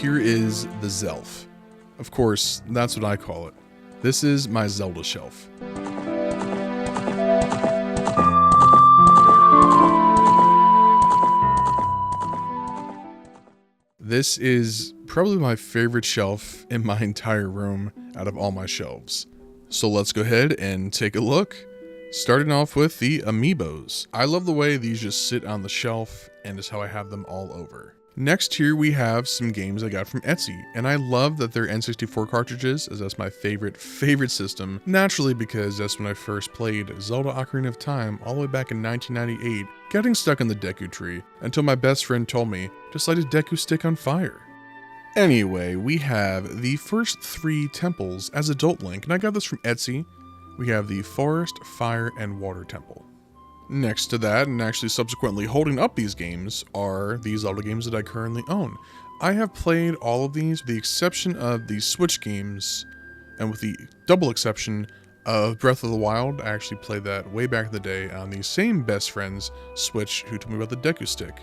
here is the Zelf. Of course, that's what I call it. This is my Zelda shelf. This is probably my favorite shelf in my entire room out of all my shelves. So let's go ahead and take a look. Starting off with the Amiibos. I love the way these just sit on the shelf and is how I have them all over. Next here we have some games I got from Etsy, and I love that they're N64 cartridges, as that's my favorite system, naturally because that's when I first played Zelda Ocarina of Time all the way back in 1998, getting stuck in the Deku tree, until my best friend told me, just light a Deku stick on fire. Anyway, we have the first 3 temples as Adult Link, and I got this from Etsy. We have the Forest, Fire, and Water Temple. Next to that, and actually subsequently holding up these games, are the Zelda games that I currently own. I have played all of these with the exception of the Switch games, and with the double exception of Breath of the Wild. I actually played that way back in the day on the same best friend's Switch who told me about the Deku Stick.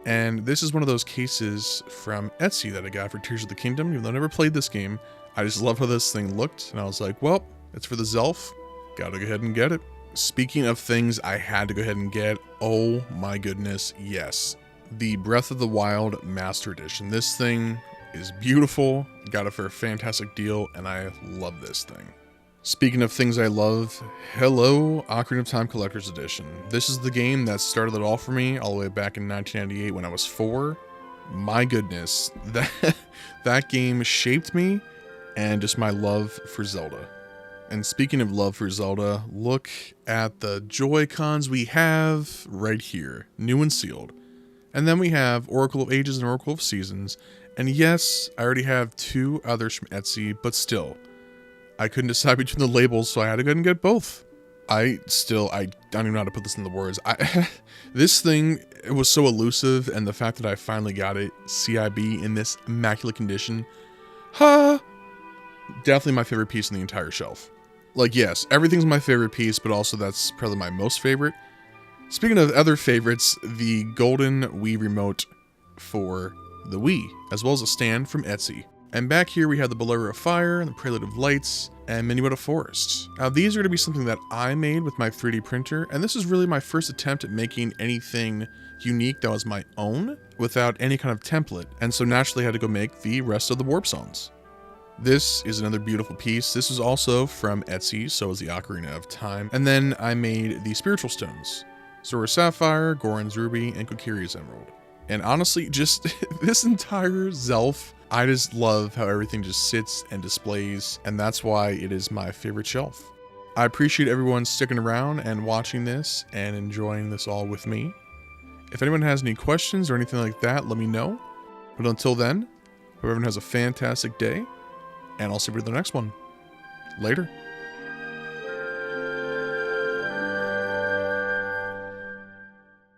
And this is one of those cases from Etsy that I got for Tears of the Kingdom. Even though I never played this game, I just love how this thing looked, and I was like, well, it's for the Zelf, gotta go ahead and get it. Speaking of things I had to go ahead and get, oh my goodness, yes. The Breath of the Wild Master Edition. This thing is beautiful, got it for a fantastic deal, and I love this thing. Speaking of things I love, hello, Ocarina of Time Collector's Edition. This is the game that started it all for me all the way back in 1998 when I was 4. My goodness, that game shaped me and just my love for Zelda. And speaking of love for Zelda, look at the Joy-Cons we have right here, new and sealed. And then we have Oracle of Ages and Oracle of Seasons. And yes, I already have 2 others from Etsy, but still, I couldn't decide between the labels, so I had to go ahead and get both. I don't even know how to put this in the words. This thing, it was so elusive, and the fact that I finally got it, CIB, in this immaculate condition, definitely my favorite piece in the entire shelf. Like, yes, everything's my favorite piece, but also that's probably my most favorite. Speaking of other favorites, the golden Wii remote for the Wii, as well as a stand from Etsy. And back here we have the Bolero of Fire, the Prelude of Lights, and Minuet of Forest. Now these are going to be something that I made with my 3D printer, and this is really my first attempt at making anything unique that was my own, without any kind of template, and so naturally I had to go make the rest of the Warp Zones. This is another beautiful piece. This is also from Etsy, so is the Ocarina of Time. And then I made the Spiritual Stones. Zora's Sapphire, Goron's Ruby, and Kokiri's Emerald. And honestly, just this entire Zelf, I just love how everything just sits and displays, and that's why it is my favorite shelf. I appreciate everyone sticking around and watching this and enjoying this all with me. If anyone has any questions or anything like that, let me know. But until then, hope everyone has a fantastic day. And I'll see you in the next one. Later.